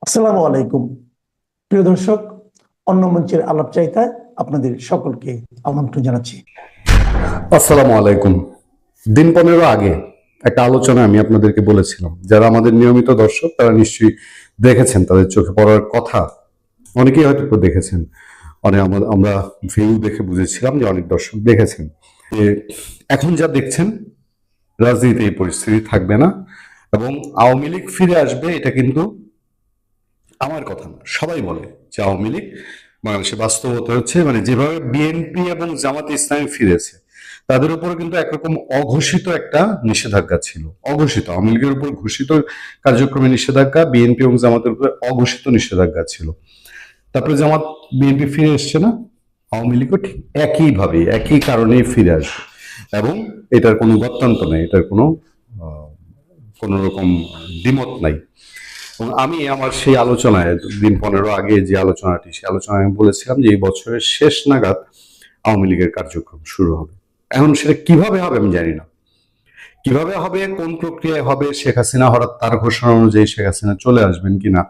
আসসালামু আলাইকুম। প্রিয় দর্শক, অন্য মঞ্চের আলাপ চাইতায় আপনাদের সকলকে আমন্ত্রণ জানাচ্ছি। আসসালামু আলাইকুম। দিন 15 আগে একটা আলোচনা আমি আপনাদেরকে বলেছিলাম, যারা আমাদের নিয়মিত দর্শক তারা নিশ্চয়ই দেখেছেন, তাদের চোখে পড়ার কথা। অনেকেই হয়তো দেখেছেন, অনেক আমরা ভিউ দেখে বুঝেছিলাম যে অনেক দর্শক দেখেছেন যে এখন যা দেখছেন রাজনীতিতে এই পরিস্থিতি থাকবে না এবং আওয়ামী লীগ ফিরে আসবে। এটা কিন্তু আমার কথা না, সবাই বলে যে আওয়ামী লীগ বাংলাদেশে বাস্তবতা হচ্ছে, মানে যেভাবে বিএনপি এবং জামাতে ইসলামী ফিরেছে তাদের উপর কিন্তু একরকম অঘোষিত একটা নিষেধাজ্ঞা ছিল। অঘোষিত আওয়ামী লীগের উপর ঘোষিত কার্যক্রমে নিষেধাজ্ঞা, বিএনপি এবং জামাতের উপর অঘোষিত নিষেধাজ্ঞা ছিল। তারপরে জামাত বিএনপি ফিরে এসছে না, আওয়ামী লীগও ঠিক একইভাবে একই কারণেই ফিরে আসবে এবং এটার কোনো গত্যান্ত নেই, এটার কোনো রকম দ্বিমত নাই। এবং আমি আমার সেই আলোচনায় দিন 15 আগে যে আলোচনাটি, সেই আলোচনায় আমি বলেছিলাম যে এই বছরের শেষ নাগাদ আওয়ামী লীগের কার্যক্রম শুরু হবে। এখন সেটা কিভাবে হবে আমি জানি না, কিভাবে হবে, কোন প্রক্রিয়ায় হবে, শেখ হাসিনা হঠাৎ তার ঘোষণা অনুযায়ী শেখ হাসিনা চলে আসবেন কিনা।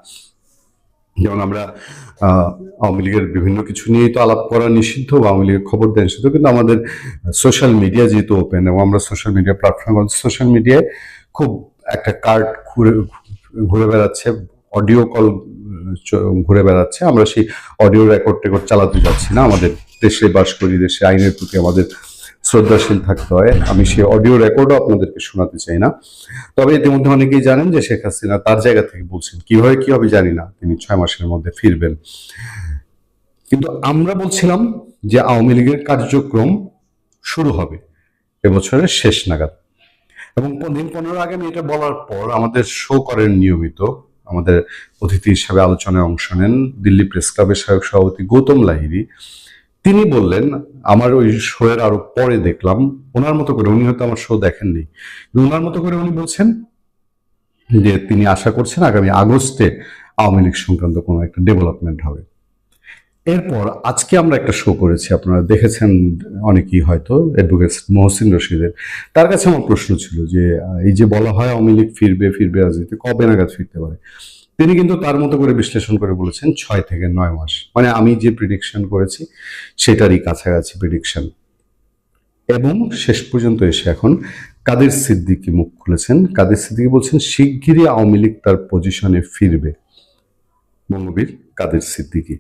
যেমন আমরা আওয়ামী লীগের বিভিন্ন কিছু নিয়েই তো আলাপ করা নিষিদ্ধ, বা আওয়ামী লীগের খবর দেওয়া নিষিদ্ধ, কিন্তু আমাদের সোশ্যাল মিডিয়া যেহেতু ওপেন এবং আমরা সোশ্যাল মিডিয়া প্ল্যাটফর্ম, সোশ্যাল মিডিয়ায় খুব একটা কার্ড ঘুরে ঘুরে বেড়াচ্ছে, অডিও কল ঘুরে বেড়াচ্ছে। আমরা সেই অডিও রেকর্ড টেকর্ড চালাতে যাচ্ছি না, আমাদের দেশে বাস করি, দেশে আইনের প্রতি আমাদের শ্রদ্ধাশীল থাকতে হয়। আমি সেই অডিও রেকর্ডও আপনাদেরকে শোনাতে চাই না। তবে ইতিমধ্যে অনেকেই জানেন যে শেখ হাসিনা তার জায়গা থেকে বলছেন, কিভাবে কি হবে জানি না, তিনি 6 মাসের মধ্যে ফিরবেন। কিন্তু আমরা বলছিলাম যে আওয়ামী লীগের কার্যক্রম শুরু হবে এবছরের শেষ নাগাদ। এবং দিন 15 আগে আমি এটা বলার পর আমাদের শো করেন নিয়মিত, আমাদের অতিথি হিসাবে আলোচনায় অংশ নেন দিল্লি প্রেস ক্লাবের সাবেক সভাপতি গৌতম লাহিড়ী। তিনি বললেন, আমার ওই শো এর আরো পরে দেখলাম ওনার মতো করে, উনি হয়তো আমার শো দেখেননি, ওনার মতো করে উনি বলছেন যে তিনি আশা করছেন আগামী আগস্টে আওয়ামী লীগ সংক্রান্ত কোনো একটা ডেভেলপমেন্ট হবে। এরপর আজকে আমরা একটা শো করেছি, আপনারা দেখেছেন অনেকেই হয়তো, অ্যাডভোকেট মহসিন রশিদের। তার কাছে আমার প্রশ্ন ছিল যে এই যে বলা হয় আওয়ামী লীগ ফিরবে ফিরবে রাজনীতি, কবে নাগাদ ফিরতে পারে। তিনি কিন্তু তার মতো করে বিশ্লেষণ করে বলেছেন 6 থেকে 9 মাস, মানে আমি যে প্রিডিকশন করেছি সেটারই কাছাকাছি প্রিডিকশন। এবং শেষ পর্যন্ত এসে এখন কাদের সিদ্দিকী মুখ খুলেছেন। কাদের সিদ্দিকী বলছেন শিগগিরই আওয়ামী লীগ তার পজিশনে ফিরবে। বঙ্গবীর কাদের সিদ্দিকী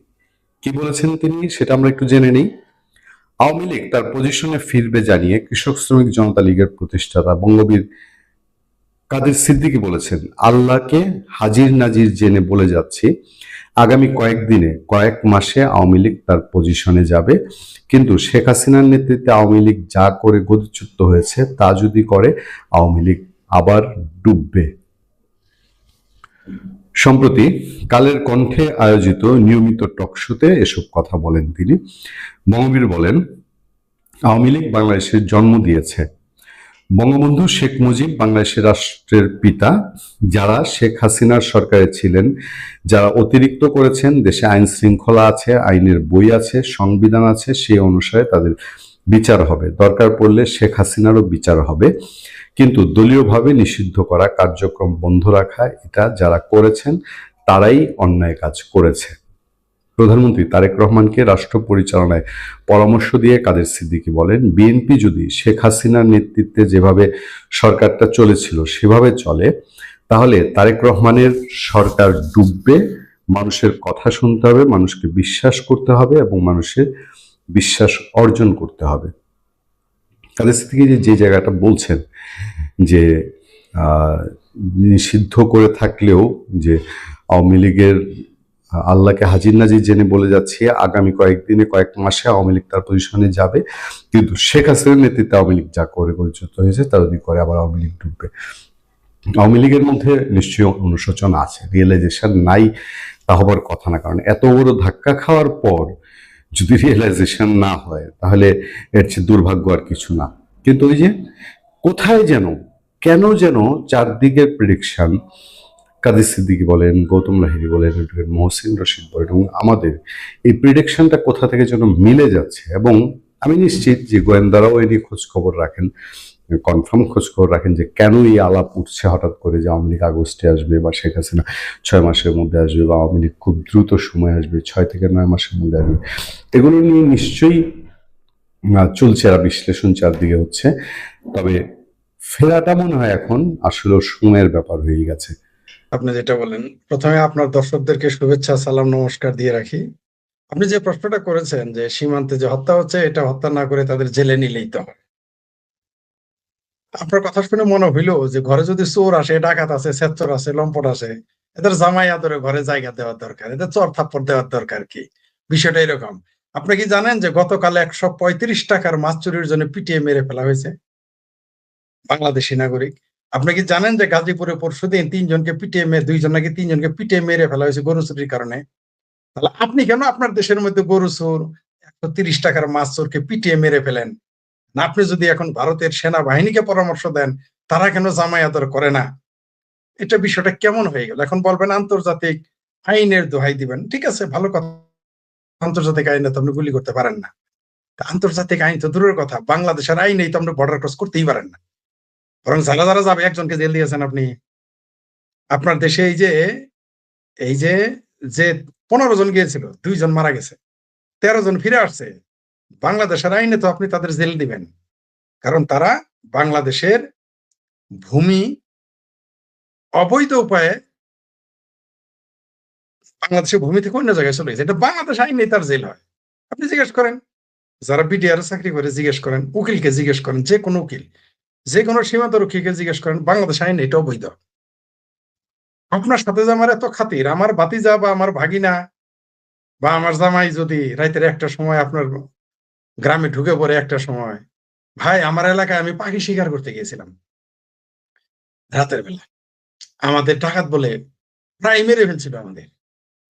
কি বলেছেন তিনি, সেটা আমরা একটু জেনে নেই। আওয়ামী লীগ তার পজিশনে ফিরবে জানিয়ে কৃষক শ্রমিক জনতা লীগের প্রতিষ্ঠাতা বঙ্গবীর কাদের সিদ্দিকী বলেছেন, আল্লাহকে হাজির নাজির জেনে বলে যাচ্ছি, আগামী কয়েকদিনে কয়েক মাসে আওয়ামী লীগ তার পজিশনে যাবে। কিন্তু শেখ হাসিনার নেতৃত্বে আওয়ামী লীগ যা করে গতিচ্যুত হয়েছে তা যদি করে আওয়ামী লীগ আবার ডুববে। সম্প্রতি কালের কণ্ঠে আয়োজিত নিয়মিত টকশোতে এসব কথা বলেন তিনি। বঙ্গবীর বলেন, আওয়ামী লীগ বাংলাদেশের জন্ম দিয়েছে, বঙ্গবন্ধু শেখ মুজিব বাংলাদেশের রাষ্ট্রের পিতা। যারা শেখ হাসিনার সরকারে ছিলেন, যারা অতিরিক্ত করেছেন, দেশে আইন শৃঙ্খলা আছে, আইনের বই আছে, সংবিধান আছে, সেই অনুসারে তাদের বিচার হবে। দরকার পড়লে শেখ হাসিনারও বিচার হবে। কিন্তু দলীয়ভাবে নিষিদ্ধ করা, কার্যক্রম বন্ধ রাখা, এটা যারা করেছেন তারাই অন্যায় কাজ করেছে। প্রধানমন্ত্রী তারেক রহমানকে রাষ্ট্র পরিচালনায় পরামর্শ দিয়ে কাদের সিদ্দিকী বলেন, বিএনপি যদি শেখ হাসিনার নেতৃত্বে যেভাবে সরকারটা চলেছিল সেভাবে চলে, তাহলে তারেক রহমানের সরকার ডুববে। মানুষের কথা শুনতে হবে, মানুষকে বিশ্বাস করতে হবে এবং মানুষের বিশ্বাস অর্জন করতে হবে। কাদের সিদ্দিকী যে জায়গাটা বলছেন যে নিষিদ্ধ করে থাকলেও যে আওয়ামী লীগের আল্লাহকে হাজির নাজির জেনে বলে যাচ্ছে আগামী কয়েকদিনে কয়েক মাসে আওয়ামী লীগ তার পজিশনে যাবে, কিন্তু শেখ হাসিনার নেতৃত্বে আওয়ামী লীগ যা করে পরিচিত হয়েছে তা যদি করে আবার আওয়ামী লীগ ডুববে। আওয়ামী লীগের মধ্যে নিশ্চয়ই অনুশোচনা আছে, রিয়েলাইজেশন নাই তা হবার কথা না, কারণ এত বড় ধাক্কা খাওয়ার পর যদি রিয়েলাইজেশন না হয় তাহলে এর চেয়ে দুর্ভাগ্য আর কিছু না। কিন্তু ওই যে কোথায় যেন কেন যেন চারদিকের প্রেডিকশন, কাদের সিদ্দিকী বলেন, গৌতম লাহিড়ী বলেন, মহসিন রশিদ বলেন এবং আমাদের এই প্রিডিকশনটা কোথা থেকে যেন মিলে যাচ্ছে। এবং আমি নিশ্চিত যে গোয়েন্দারাও এ নিয়ে খোঁজ খবর রাখেন, কনফার্ম খোঁজ খবর রাখেন যে কেন এই আলাপ উঠছে হঠাৎ করে যে আওয়ামী লীগ আগস্টে আসবে বা শেখ হাসিনা 6 মাসের মধ্যে আসবে বা আওয়ামী লীগ খুব দ্রুত সময় আসবে 6 থেকে 9 মাসের মধ্যে আসবে, এগুলো নিয়ে নিশ্চয়ই চলছে আর বিশ্লেষণ চারদিকে হচ্ছে। তবে ফেরাটা মনে হয় এখন আসলে সময়ের ব্যাপার হয়ে গেছে। আপনি যেটা বলেন, প্রথমে আপনার দর্শকদেরকে শুভেচ্ছা, সালাম, নমস্কার দিয়ে রাখি। আপনি যে প্রশ্নটা করেছেন যে সীমান্তে যে হত্যা হচ্ছে, এটা হত্যা না করে তাদের জেলে নিলেই তো হয়। আপনার কথা শুনে মনে হইলো যে ঘরে যদি চোর আসে, ডাকাত আছে, ছেচ্চর আছে, লম্পট আছে, এদের জামাই আদরে ঘরে জায়গা দেওয়ার দরকার, এদের চর থাপ্পড় দেওয়ার দরকার কি? বিষয়টা এরকম। আপনি কি জানেন যে গতকাল 135 টাকার মাছ চুরির জন্য পিটিয়ে মেরে ফেলা হয়েছে বাংলাদেশি নাগরিক? আপনি কি জানেন যে গাজীপুরে পরশুদিন 3 জনকে পিটিয়ে মেরে 2 জন নাকি 3 জনকে পিটিয়ে মেরে ফেলা হয়েছে গরু চুরির কারণে? তাহলে আপনি কেন আপনার দেশের মধ্যে গরু চোর, 130 টাকার মাছ চোরকে পিটিয়ে মেরে ফেলেন না? আপনি যদি এখন ভারতের সেনাবাহিনীকে পরামর্শ দেন, তারা কেন জামাই আদর করে না? এটা বিষয়টা কেমন হয়ে গেল? এখন বলবেন আন্তর্জাতিক আইনের দোহাই দিবেন, ঠিক আছে, ভালো কথা। আন্তর্জাতিক আইনে তো আপনি গুলি করতে পারেন না। তা আন্তর্জাতিক আইন তো দূরের কথা, বাংলাদেশের আইনেই তো আপনি বর্ডার ক্রস করতেই পারেন না। বরং যারা যারা যাবে, 1 জনকে জেল দিয়েছেন আপনি। আপনার দেশে এই যে যে 15 জন গিয়েছিল, 2 জন মারা গেছে, 13 জন ফিরে আসছে। বাংলাদেশের আইনে তো আপনি তাদের জেল দিবেন, কারণ তারা বাংলাদেশের ভূমি অবৈধ উপায়ে বাংলাদেশের ভূমি থেকে অন্য জায়গায় চলে গেছে, এটা বাংলাদেশ আইনে তার জেল হয়। আপনি জিজ্ঞেস করেন, যারা বিডিআর চাকরি করে জিজ্ঞেস করেন, উকিলকে জিজ্ঞেস করেন, যে কোনো উকিল, যে কোনো সীমান্ত রক্ষীকে জিজ্ঞেস করেন, বাংলাদেশ আইনে এটা অবৈধ। আপনার সাথে যে আমার এত খাতির, আমার ভাতিজা বা আমার ভাগিনা বা আমার জামাই যদি রাতের একটা সময় আপনার গ্রামে ঢুকে পড়ে, একটা সময়, ভাই আমার এলাকায় আমি পাখি শিকার করতে গিয়েছিলাম রাতের বেলা, আমাদের ডাকাত বলে প্রায় মেরে ফেলছিল আমাদের।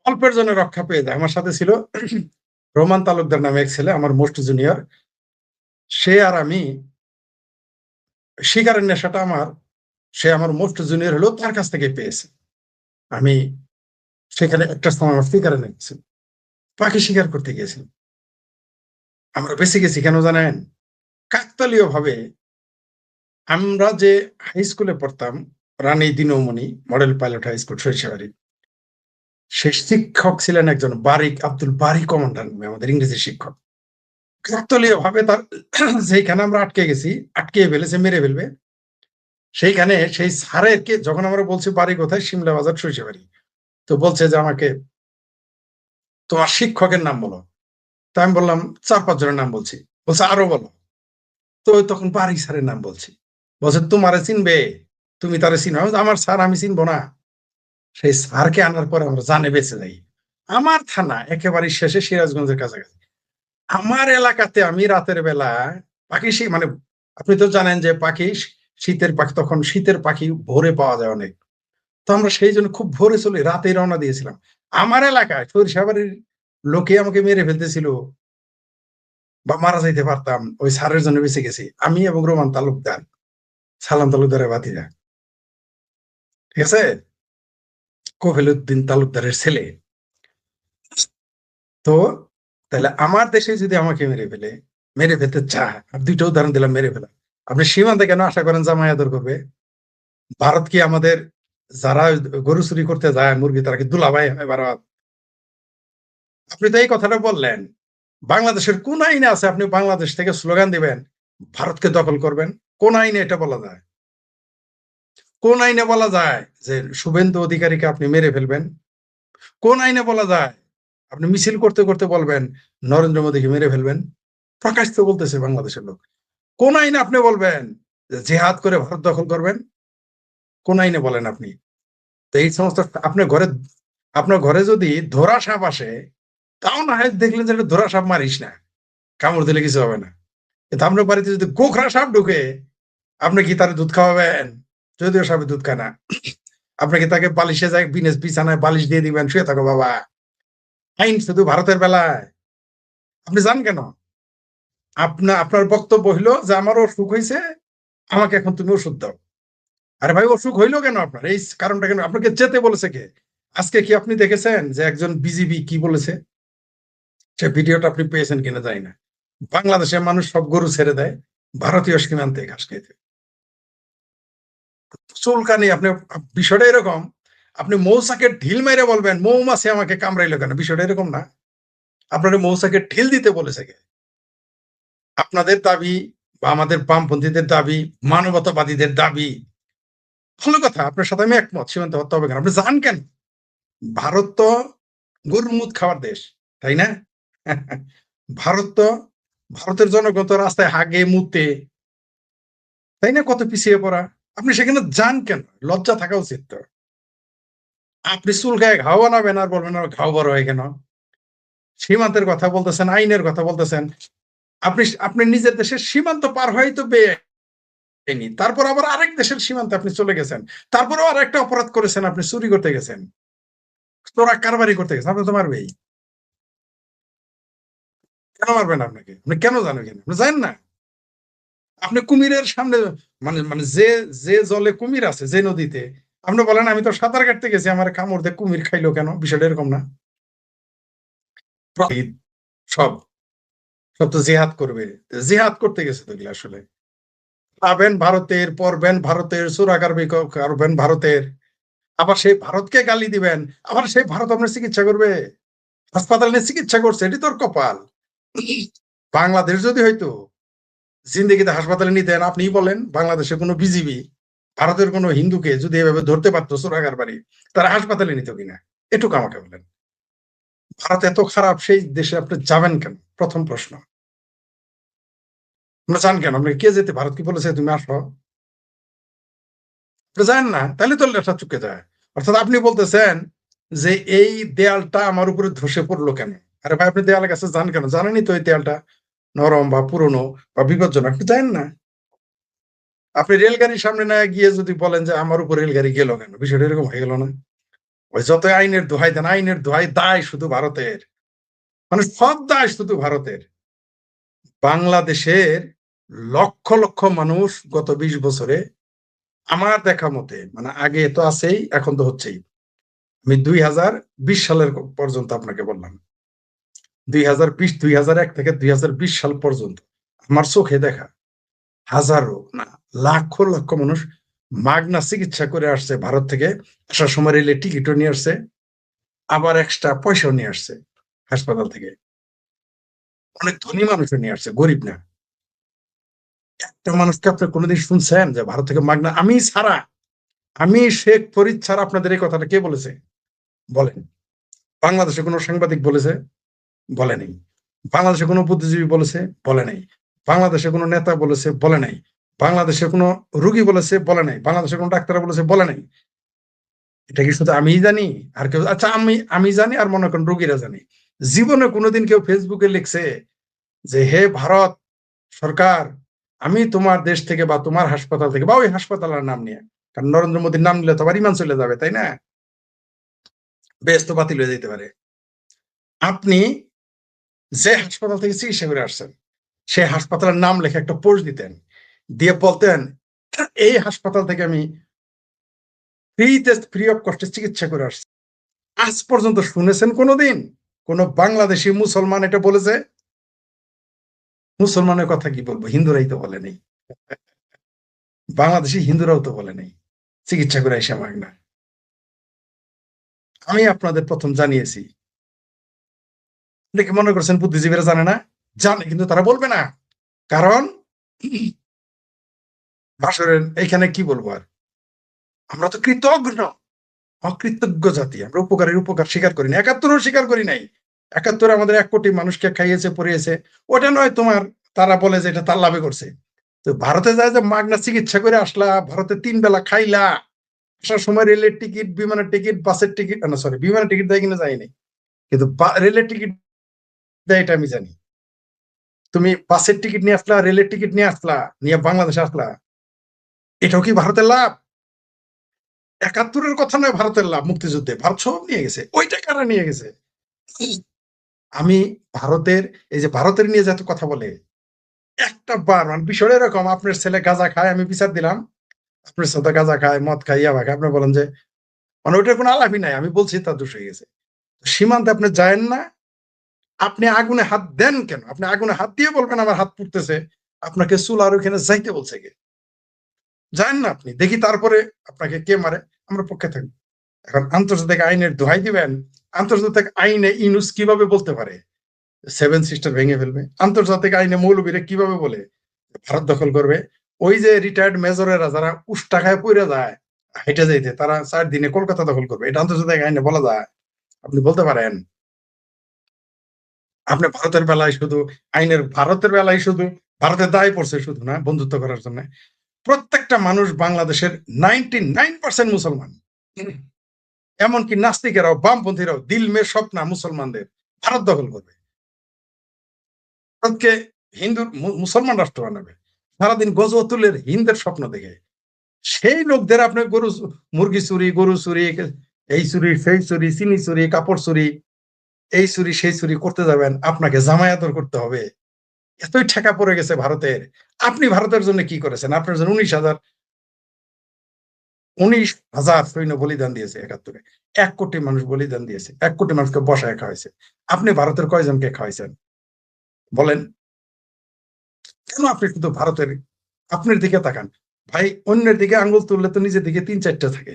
অল্পের জন্য রক্ষা পেয়ে যায়। আমার সাথে ছিল রোমান তালুকদার নামে এক ছেলে, আমার মোস্ট জুনিয়র। সে আর আমি, শিকারের নেশাটা সে আমার মোস্ট জুনিয়র হলেও তার কাছ থেকে পেয়েছে। আমি সেখানে একটা সময় আমার শিকারে লেগেছিল, পাখি শিকার করতে গিয়েছিলাম। আমরা বেঁচে গেছি কেন জানেন? কাকতালীয় ভাবে আমরা যে হাই স্কুলে পড়তাম, Rani Dinmoni model pilot high school, Sarishabari, সেই শিক্ষক ছিলেন একজন বারিক, আব্দুল বারি কমান্ডার নামে, আমাদের ইংরেজি শিক্ষক। কাকতালীয় ভাবে তার যেখানে আমরা আটকে গেছি, আটকে ফেলেছে, মেরে ফেলবে, সেইখানে সেই স্যারেরকে যখন আমরা বলছি বাড়ি কোথায়, সিমলা বাজার, সরিষাবাড়ি, তো বলছে যে আমাকে তোমার শিক্ষকের নাম বলো। তো আমি বললাম 4-5 জনের নাম বলছি। বলছে আরো বলো। তো তখন বারিক স্যারের নাম বলছি। বলছে তোমারে চিনবে, তুমি তারে চিনো? আমার স্যার আমি চিনবো না? সেই স্যারকে আনার পরে আমরা জানে বেঁচে যাই। আমার থানা একেবারে শেষে, সিরাজগঞ্জের কাছাকাছি। আমার এলাকাতে আমি রাতের বেলা পাখি মানে আপনি তো জানেন যে পাখি, শীতের পাখি, তখন শীতের পাখি ভোরে পাওয়া যায় অনেক। তো আমরা সেই জন্য খুব ভোরে চলে রাতে রওনা দিয়েছিলাম। আমার এলাকায় সরিষাবাড়ির লোকে আমাকে মেরে ফেলতেছিল বা মারা যাইতে পারতাম, ওই স্যারের জন্য বেঁচে গেছি আমি এবং রোমান তালুকদার, সালাম তালুকদারের ভাতিজা, ঠিক আছে, কফিল উদ্দিন তালুকদারের ছেলে। তো তাহলে আমার দেশে যদি আমাকে মেরে ফেলতে চায়, আর 2টা উদাহরণ দিলাম মেরে ফেলা, আপনি সীমান্তে কেন আশা করেন জামাই আদর করবে? ভারত কি আমাদের যারা গরু চুরি করতে যায় মুরগি, তারা কি দুলাভাই হয় ভারত? আপনি তো এই কথাটা বললেন, বাংলাদেশের কোন আইনে আছে আপনি বাংলাদেশ থেকে স্লোগান দিবেন ভারতকে দখল করবেন? কোন আইনে এটা বলা যায়? কোন আইনে বলা যায় যে শুভেন্দু অধিকারীকে আপনি মেরে ফেলবেন? কোন আইনে বলা যায় আপনি মিছিল করতে করতে বলবেন নরেন্দ্র মোদীকে মেরে ফেলবেন? প্রকাশ্য বলতেছে বাংলাদেশের লোক। কোন আইনে আপনি বলবেন যে জেহাদ করে ভারত দখল করবেন? কোন আইনে বলেন আপনি? তো এই সমস্ত আপনার ঘরে যদি ধরা সাপ আসে, তাও না হয় দেখলেন যে ধরা সাপ মারিস না, কামড় দিলে কিছু হবে না। কিন্তু আপনার বাড়িতে যদি গোখরা সাপ ঢুকে, আপনি কি তার দুধ খাওয়াবেন? যদিও সাপে দুধ খায় না, আপনি কি তাকে বালিশে যায় বিছানায় বালিশ দিয়ে দিবেন, শুয়ে থাকো বাবা? আইন শুধু ভারতের বেলায়। আপনি জান কেন? আপনার বক্তব্য হইলো যে আমার অসুখ হয়েছে, আমাকে এখন তুমি ওষুধ দাও। আরে ভাই, অসুখ হইলো কেন আপনার? এই কারণটা কেন? আপনাকে যেতে বলেছে কে? আজকে কি আপনি দেখেছেন যে একজন বিজিবি কি বলেছে? সে ভিডিওটা আপনি পেয়েছেন কিনা জানি না। বাংলাদেশের মানুষ সব গরু ছেড়ে দেয় ভারতীয় সীমান্তে ঘাস খেতে। চুলকানি আপনি, বিষয়টা এরকম, আপনি মৌচাকে ঢিল মেরে বলবেন মৌমাছি আমাকে কামড়াইলো কেন, বিষয়টা এরকম না। আপনার মৌচাকে ঢিল দিতে বলেছে কে? আপনাদের দাবি বা আমাদের বামপন্থীদের দাবি, মানবতাবাদীদের দাবি, ভালো কথা, আপনার সাথে আমি একমত, সীমান্ত হত্যা হবে কেন। আপনি জান কেন? ভারত তো গরুর মুদ খাওয়ার দেশ, তাই না? ভারত তো, ভারতের জনগণ তো রাস্তায় হাগে মুতে, তাই না? কত পিছিয়ে পড়া। আপনি সেখানে যান কেন? লজ্জা থাকা উচিত তো। আপনি চুলকায় ঘাও বানাবেন আর বলবেন আর ঘাও বড় হয় কেন? সীমান্তের কথা বলতেছেন, আইনের কথা বলতেছেন। আপনি আপনি নিজের দেশের সীমান্ত পার হয়েই তো বেআইনি, তারপর আবার আরেক দেশের সীমান্তে আপনি চলে গেছেন, তারপরেও আর একটা অপরাধ করেছেন, আপনি চুরি করতে গেছেন, চোরা কারবারি করতে গেছেন, আপনি তো মারবেই। কেন মারবেন আপনাকে? আপনি কেন জানেন? কেন আপনি জানেন না? আপনি কুমিরের সামনে, মানে মানে যে যে জলে কুমির আছে, যে নদীতে, আপনি বলেন আমি তো সাঁতার কাটতে গেছি, আমার কামড় দিয়ে কুমির খাইলো কেন? বিষয়টা এরকম না। সব সব তো জিহাদ করবে, জিহাদ করতে গেছে তো এগুলো আসলে। খাবেন ভারতের, পরবেন ভারতের, চোরাকারবারি করবেন ভারতের, আবার সেই ভারতকে গালি দিবেন, আবার সেই ভারত আপনার চিকিৎসা করবে, হাসপাতাল নিয়ে চিকিৎসা করছে, এটি তোর কপাল। বাংলাদেশ যদি হয়তো জিন্দেগিতে হাসপাতালে নিতেন, আপনি বলেন বাংলাদেশের কোনো বিজিবি ভারতের কোনো হিন্দুকে যদি এভাবে ধরতে পারতো চোরাকারবারি, তারা হাসপাতালে নিত কিনা? এটুকু আমাকে বলেন। ভারত এত খারাপ, সেই দেশে আপনি যাবেন কেন? প্রথম প্রশ্ন। আমরা চান কেন? আপনি কে যেতে? ভারত কি বলেছে তুমি আসো? আপনি জানেন না, তাহলে তো লেখা চুকে যায়। অর্থাৎ আপনি বলতেছেন যে এই দেয়ালটা আমার উপরে ধসে পড়লো কেন? আরে ভাই, আপনি দেয়ালের কাছে যান কেন? জানেনই তো এই দেয়ালটা নরম বা পুরনো বা বিপজ্জনক, আপনি জানেন না? আপনি রেলগাড়ির সামনে না গিয়ে যদি বলেন যে আমার উপর রেলগাড়ি গেল কেন, বিষয়টা এরকম হয়ে গেল না? ওই যত আইনের দোহাই দেন, আইনের দোহাই দায় শুধু ভারতের, মানে সব দায় শুধু ভারতের। বাংলাদেশের লক্ষ লক্ষ মানুষ গত 20 বছরে, আমার দেখা মতে, মানে আগে তো আছেই, এখন তো হচ্ছেই, আমি 2020 সালের পর্যন্ত আপনাকে বললাম, 2001 থেকে 2020 সাল পর্যন্ত আমার চোখে দেখা হাজারো না লাখ লক্ষ মানুষ মাগনা চিকিৎসা করে আসছে ভারত থেকে। আসার সময় রেলে টিকিটও নিয়ে আসছে, আবার এক্সট্রা পয়সাও নিয়ে আসছে হাসপাতাল থেকে। অনেক ধনী মানুষও নিয়ে আসছে, গরিব না। একটা মানুষকে আপনি কোনোদিন শুনছেন যে ভারত থেকে মাগনা? আমি ছাড়া, আমি শেখ ফরিদ ছাড়া আপনাদের এই কথাটা কে বলেছে? বলেন। বাংলাদেশে কোনো সাংবাদিক বলেছে? বলে নাই। বাংলাদেশে কোনো বুদ্ধিজীবী বলেছে? বলে নাই। বাংলাদেশে কোনো নেতা বলেছে? বলে নাই। বাংলাদেশে কোনো রুগী বলেছে? বলে নাই। বাংলাদেশে কোনো ডাক্তার বলেছে? বলে নাই। এটা কি শুধু আমিই জানি আর কেউ? আচ্ছা, আমি জানি আর মনে করেন রুগীরা জানি। জীবনে কোনোদিন কেউ ফেসবুকে লিখছে যে হে ভারত সরকার, আমি তোমার দেশ থেকে বা তোমার হাসপাতাল থেকে বা ওই হাসপাতালের নাম নিয়ে, কারণ নরেন্দ্র মোদীর নাম নিলে তো আবার ইমান চলে যাবে, তাই না? বেশ তো বাতিল হয়ে যেতে পারে। আপনি যে হাসপাতাল থেকে চিকিৎসা করে আসছেন, সেই হাসপাতালের নাম লেখে একটা পোস্ট দিতেন, দিয়ে বলতেন এই হাসপাতাল থেকে আমি ফ্রি অফ কস্টে চিকিৎসা করে আসছি। আজ পর্যন্ত শুনেছেন কোনোদিন কোন বাংলাদেশি মুসলমান এটা বলেছে? মুসলমানের কথা কি বলবো, হিন্দুরাই তো বলে নেই, বাংলাদেশি হিন্দুরাও তো বলে নেই চিকিৎসা করে এসে মাগনা। আমি আপনাদের প্রথম জানিয়েছি, দেখে মনে করছেন বুদ্ধিজীবীরা জানে না? জানে, কিন্তু তারা বলবে না, কারণ ভাষণের এখানে কি বলবো আর, আমরা তো কৃতজ্ঞ, অকৃতজ্ঞ জাতি। আমরা উপকারের উপকার স্বীকার করি না, 71 স্বীকার করি নাই। 71 আমাদের 1 কোটি মানুষকে খাইয়েছে পড়িয়েছে, ওটা নয় তোমার, তারা বলে যে এটা তার লাভে করছে। তো ভারতে যায় যে মাগনা চিকিৎসা করে আসলা, ভারতে 3 বেলা খাইলা, আসার সময় রেলের টিকিট, বিমানের টিকিট, বাসের টিকিট, না সরি বিমানের টিকিট দেয় কিনা যায়নি, কিন্তু রেলের টিকিট দেয় এটা আমি জানি। তুমি বাসের টিকিট নিয়ে আসলা, রেলের টিকিট নিয়ে আসলা, নিয়ে বাংলাদেশে আসলা, এটাও কি ভারতের লাভ? 71-এর কথা নয়, ভারতের লাভ। মুক্তিযুদ্ধে ভারত সব নিয়ে গেছে, ওই টাকাটা নিয়ে গেছে। আমি ভারতের, এই যে ভারতের নিয়ে যত কথা বলে, একটা বার মানে বিষয়টা এরকম, আপনার ছেলে গাঁজা খায়, আমি বিচার দিলাম, আপনার সাথে গাঁজা খায়, মদ খায়, ইয়াবা খায়, আপনি বলেন যে মানে ওইটার কোনো আলাপই নাই, আমি বলছি তার দোষ হয়ে গেছে। সীমান্তে আপনি যায়েন না, আপনি আগুনে হাত দেন কেন? আপনি আগুনে হাত দিয়ে বলবেন আমার হাত পুড়তেছে, আপনাকে চুলার ওখানে যাইতে বলছে কে? যান না আপনি, দেখি তারপরে আপনাকে কে মারে, আমরা পক্ষে থাকবো। এখন আন্তর্জাতিক আইনের দোহাই দিবেন? আন্তর্জাতিক আইনে ইউনূস কিভাবে বলতে পারে সেভেন সিস্টার ভেঙে ফেলবে? আন্তর্জাতিক আইনে মৌলবীরা কিভাবে বলে ভারত দখল করবে? ওই যে রিটায়ার্ড মেজরেরা যারা উষ্টা খায় পইরা যায় হেঁটে যাইতে, তারা 4 দিনে কলকাতা দখল করবে, এটা আন্তর্জাতিক আইনে বলা যায়? আপনি বলতে পারেন? আপনি ভারতের বেলায় শুধু ভারতের দায় পড়ছে শুধু না বন্ধুত্ব করার জন্য। প্রত্যেকটা মানুষ বাংলাদেশের 99% মুসলমান, এমনকি নাস্তিকেরাও বামপন্থীরাও দিল মে স্বপ্ন মুসলমানদের ভারত দখল করবে, ভারতকে মুসলমান রাষ্ট্র বানাবে, সারাদিন গজওয়াতুলের হিন্দের স্বপ্ন দেখে। সেই লোকদের আপনি মুরগি চুরি, গরু চুরি, এই চুরি সেই চুরি, চিনি চুরি, কাপড় চুরি, এই চুরি সেই চুরি করতে যাবেন, আপনাকে জামায়াতর করতে হবে। এতই ঠেকা পড়ে গেছে ভারতের। আপনি ভারতের জন্য কি করেছেন? আপনার জন্য 19,000 সৈন্য বলিদান দিয়েছে 71-এ। 1 কোটি মানুষ বলিদান দিয়েছে, 1 কোটি মানুষকে বসায় খাওয়াইছে। আপনি ভারতের কয়জনকে খাওয়াইছেন বলেন? কেন আপনি শুধু ভারতের আপনার দিকে তাকান? ভাই, অন্যের দিকে আঙ্গুল তুললে তো নিজের দিকে 3-4টা থাকে।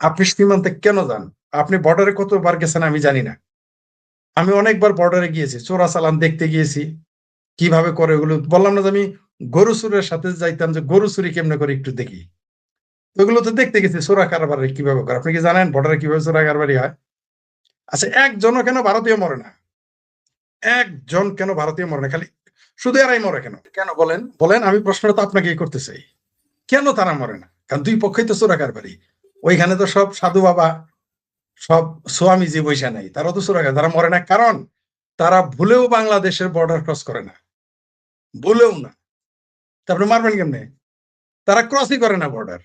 আপনি সীমান্তে কেন যান? আপনি বর্ডারে কতবার গেছেন আমি জানি না। আমি অনেকবার বর্ডারে গিয়েছি, চোরাচালান দেখতে গিয়েছি, কিভাবে করে ওগুলো। বললাম না যে আমি গরু চুরের সাথে যাইতাম, যে গরু চুরি কেমনে করে একটু দেখি। ওগুলো তো দেখতে গেছি, চোরা কারবারি কিভাবে করে। আপনি কি জানেন বর্ডারে কিভাবে চোরা কারবারি হয়? আচ্ছা, একজনও কেন ভারতীয় মরে না? একজন কেন ভারতীয় মরে না? খালি শুধু এরাই মরে কেন? কেন বলেন? বলেন, আমি প্রশ্নটা তো আপনাকেই করতে চাই। কেন তারা মরে না? কারণ দুই পক্ষই তো চোরা কারবারি। ওইখানে তো সব সাধু বাবা, সব সোয়ামীজি বৈশা নাই, তারাও তো চোরা, তারা মরে না কারণ তারা ভুলেও বাংলাদেশের বর্ডার ক্রস করে না, ভুলেও না। তারপরে মারবেন কেমনে? তারা ক্রসই করে না বর্ডার।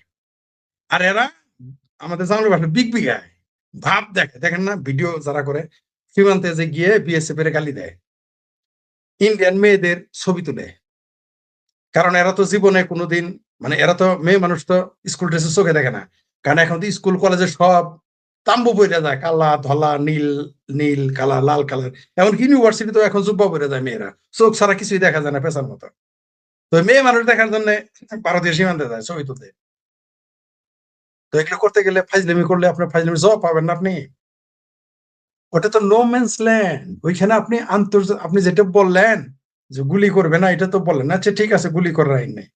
আর এরা আমাদের জামালের ভাষা বিগ বিঘায় ভাব দেখে, দেখেন না ভিডিও যারা করে, সীমান্তে যে গিয়ে বিএসএফ এর গালি দেয়, ইন্ডিয়ান মেয়েদের ছবি তুলে। কারণ এরা তো জীবনে কোনোদিন, মানে এরা তো মেয়ে মানুষ, তো স্কুল ড্রেসের চোখে দেখে না। কারণ এখন তো স্কুল কলেজে সব তাম্বু পরে যায়, কালা ধলা নীল, নীল কালার লাল কালার। এমনকি ইউনিভার্সিটি তো এখন জুব্বা পরে যায় মেয়েরা, চোখ ছাড়া কিছুই দেখা যায় না পেশার মতো। তো মেয়ে মানুষ দেখার জন্য ভারতীয় সীমান্তে যায় ছবি তুলতে। তো এগুলো করতে গেলে ফাইজলামি করলে আপনার ফাইজলামি জবাব পাবেন না আপনি। ওটা তো নো ম্যানস ল্যান্ড। ওইখানে আপনি আপনি যেটা বললেন যে গুলি করবে না, এটা তো বললেন, আচ্ছা ঠিক আছে, গুলি করার আইন নেই,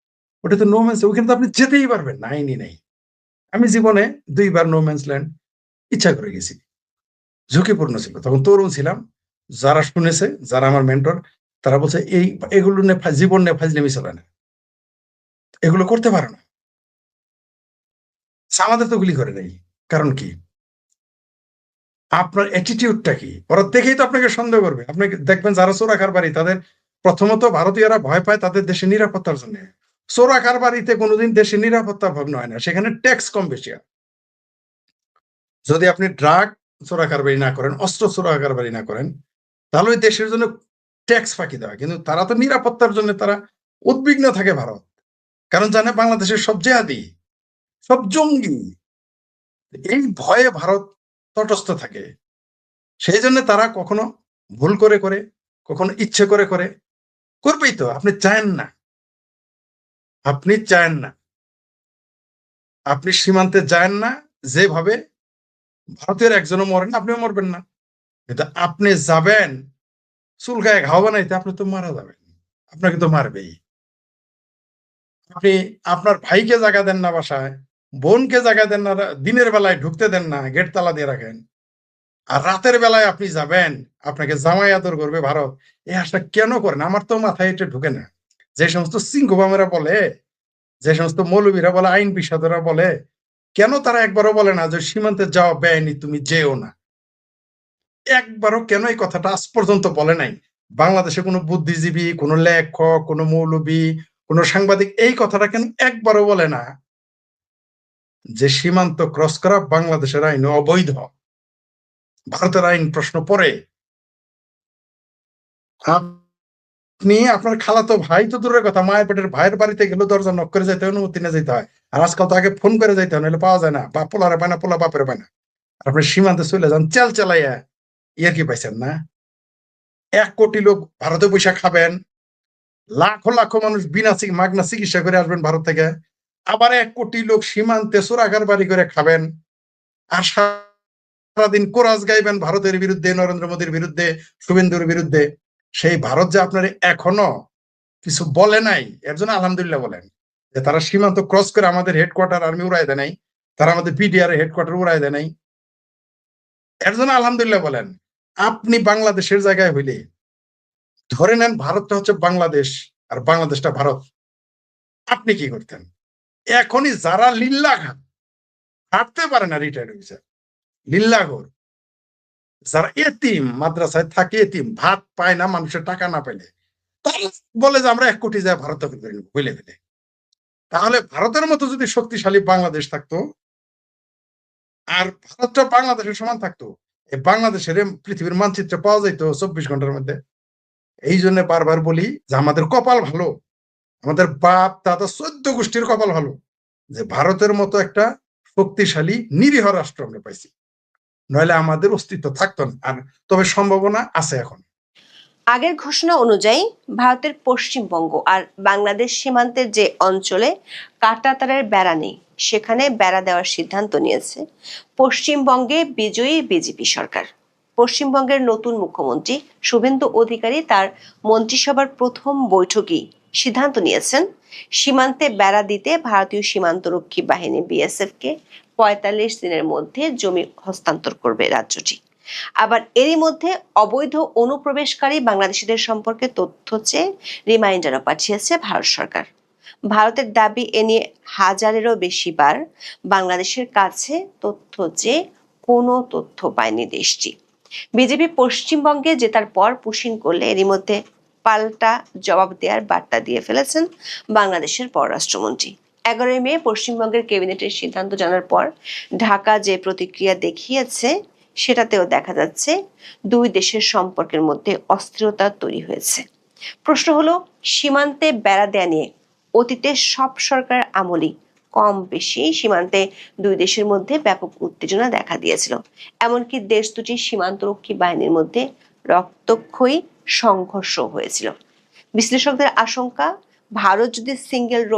ওটা তো নো ম্যানস। ওইখানে তো আপনি যেতেই পারবেন না, আইনই নেই। আমি জীবনে 2বার নো ম্যানস ল্যান্ড ইচ্ছা করে গেছি, ঝুঁকিপূর্ণ ছিল, তখন তরুণ ছিলাম। যারা শুনেছে, যারা আমার মেন্টর, তারা বলছে এগুলো নিয়ে জীবন নিয়ে ফাজলামি চলে না, এগুলো করতে পারে না। আমাদের তো গুলি করে নাই, কারণ কি? আপনার অ্যাটিটিউডটা কি? ওরা দেখেই তো আপনাকে সন্দেহ করবে। আপনি দেখবেন যারা চোরা কারবারি, তাদের প্রথমত ভারতীয়রা ভয় পায় তাদের দেশের নিরাপত্তার জন্য। চোরা কারবারিতে কোনোদিন দেশের নিরাপত্তার ভাবনা হয় না, সেখানে ট্যাক্স কম বেশি হয়। যদি আপনি ড্রাগ চোরা কারবারি না করেন, অস্ত্র চোরা কারবারি না করেন, তাহলে ওই দেশের জন্য ট্যাক্স ফাঁকি দেওয়া। কিন্তু তারা তো নিরাপত্তার জন্য তারা উদ্বিগ্ন থাকে ভারত, কারণ জানে বাংলাদেশের সব জেহাদি, সব জঙ্গি। এই ভয়ে ভারত তটস্থ থাকে। সেই জন্য তারা কখনো ভুল করে করে, কখনো ইচ্ছে করে করে করবেই তো। আপনি চান না, আপনি চান না, আপনি সীমান্তে যান না, যেভাবে ভারতের একজনও মরেন, আপনিও মরবেন না। কিন্তু আপনি যাবেন চুল গায়ে ঘাও বানাইতে, আপনি তো মারা যাবেন, আপনাকে তো মারবেই। আপনি আপনার ভাইকে জায়গা দেন না বাসায়, বোনকে জায়গা দেন না, দিনের বেলায় ঢুকতে দেন না, গেট তালা দিয়ে রাখেন। আর রাতের বেলায় আপনি যাবেন, আপনাকে জামাই আদর করবে ভারত। এই আশা কেন করেন? আমার তো মাথায় এটা ঢুকে না। যে সমস্ত সিংহবামেরা বলে, যে সমস্ত মৌলবীরা বলে, আইন বিশারদরা বলে, কেন তারা একবারও বলে না যে সীমান্তে যাওয়া বেআইনি, তুমি যেও না? একবারও কেন এই কথাটা আজ পর্যন্ত বলে নাই? বাংলাদেশে কোনো বুদ্ধিজীবী, কোনো লেখক, কোনো মৌলবী, কোনো সাংবাদিক এই কথাটা কেন একবারও বলে না যে সীমান্ত ক্রস করা বাংলাদেশের আইন অবৈধ? ভারতের আইন প্রশ্ন পড়ে। আপনি আপনার খালাতো ভাই তো দূরের কথা, মায়ের পেটের ভাইয়ের বাড়িতে গেলে দরজা নক করে যাইতে হয়, অনুমতি নিয়ে যেতে হয়। আর আজকাল তো আগে ফোন করে যাইতে হয়, নাহলে পাওয়া যায় না, বা পোলারে পায় না, পোলা বাপের পায় না। আপনি সীমান্তে চলে যান চেল চালাইয়া, ইয়ার কি পাইছেন না? 1 কোটি লোক ভারতে পয়সা খাবেন, লাখো লাখো মানুষ বিনা মাগনা চিকিৎসা করে আসবেন ভারত থেকে। আবার 1 কোটি লোক সীমান্তে চোরাকার বাড়ি করে খাবেন, আর সারাদিন কোরাস গাইবেন ভারতের বিরুদ্ধে, নরেন্দ্র মোদীর বিরুদ্ধে, শুভেন্দুর বিরুদ্ধে। সেই ভারত যে আপনার এখনো কিছু বলে নাই, এর জন্য আলহামদুলিল্লাহ বলেন। যে তারা সীমান্ত ক্রস করে আমাদের হেডকোয়ার্টার আর্মি উড়াই দেয় নাই, তারা আমাদের পিডিআর হেডকোয়ার্টার উড়াই দেয় নাই, এর জন্য আলহামদুলিল্লাহ বলেন। আপনি বাংলাদেশের জায়গায় হইলে, ধরে নেন ভারতটা হচ্ছে বাংলাদেশ আর বাংলাদেশটা ভারত, আপনি কি করতেন? এখনই যারা লিল্লা খান, হাঁটতে পারে না রিটায়ার্ড অফিসার, লিল্লাঘর, যারা এতিম, মাদ্রাসায় থাকে এতিম, ভাত পায় না, মানুষের টাকা না পেলে, তারা বলে যে আমরা 1 কোটি যায় ভারত দখল করে নেব বলে ফেলে। তাহলে ভারতের মতো যদি শক্তিশালী বাংলাদেশ থাকতো, আর ভারতটা বাংলাদেশের সমান থাকতো, এই বাংলাদেশের পৃথিবীর মানচিত্রে পাওয়া যাইতো 24 ঘন্টার মধ্যে। এই জন্য বারবার বলি যে আমাদের কপাল ভালো, আমাদের বাপ দাদা 14 গোষ্ঠীর কপাল ভালো যে ভারতের মতো একটা শক্তিশালী নিরীহ রাষ্ট্র আমরা পাইছি, নইলে আমাদের অস্তিত্ব থাকতো না। আর তবে সম্ভাবনা আছে এখন। আগের ঘোষণা অনুযায়ী ভারতের পশ্চিমবঙ্গ আর বাংলাদেশ সীমান্তের যে অঞ্চলে কাঁটাতারের বেড়া নেই, সেখানে বেড়া দেওয়ার সিদ্ধান্ত নিয়েছে পশ্চিমবঙ্গে বিজয়ী বিজেপি সরকার। পশ্চিমবঙ্গের নতুন মুখ্যমন্ত্রী শুভেন্দু অধিকারী তার মন্ত্রিসভার প্রথম বৈঠকেই সিদ্ধান্ত নিয়েছেন সীমান্তে বেড়া দিতে ভারতীয় সীমান্তরক্ষী বাহিনী বিএসএফ কে ৪৫ দিনের মধ্যে জমি হস্তান্তর করবে রাজ্যটি। আবার এরই মধ্যে অবৈধ অনুপ্রবেশকারী বাংলাদেশিদের সম্পর্কে তথ্য চেয়ে রিমাইন্ডারও পাঠিয়েছে ভারত সরকার। ভারতের দাবি এ নিয়ে হাজারেরও বেশি বার বাংলাদেশের কাছে তথ্য চেয়ে কোনো তথ্য পায়নি দেশটি। বিজেপি পশ্চিমবঙ্গে জেতার পর পুশিং করলে এরই মধ্যে পাল্টা জবাব দেওয়ার বার্তা দিয়ে ফেলেছেন বাংলাদেশের পররাষ্ট্রমন্ত্রী। 11 মে পশ্চিমবঙ্গের ক্যাবিনেটের সিদ্ধান্ত জানার পর ঢাকা যে প্রতিক্রিয়া দেখিয়েছে, সেটাতেও দেখা যাচ্ছে দুই দেশের সম্পর্কের মধ্যে অস্থিরতা তৈরি হয়েছে। প্রশ্ন হলো, সীমান্তে বেড়া দেয়া নিয়ে অতীতে সব সরকার আমলই কম বেশি সীমান্তে দুই দেশের মধ্যে ব্যাপক উত্তেজনা দেখা দিয়েছিল। এমনকি দেশ দুটির সীমান্তরক্ষী বাহিনীর মধ্যে রক্তক্ষয়ী সংঘর্ষ হয়েছিল। বিশ্লেষকদের আশঙ্কা, ভারত যদি সিঙ্গেল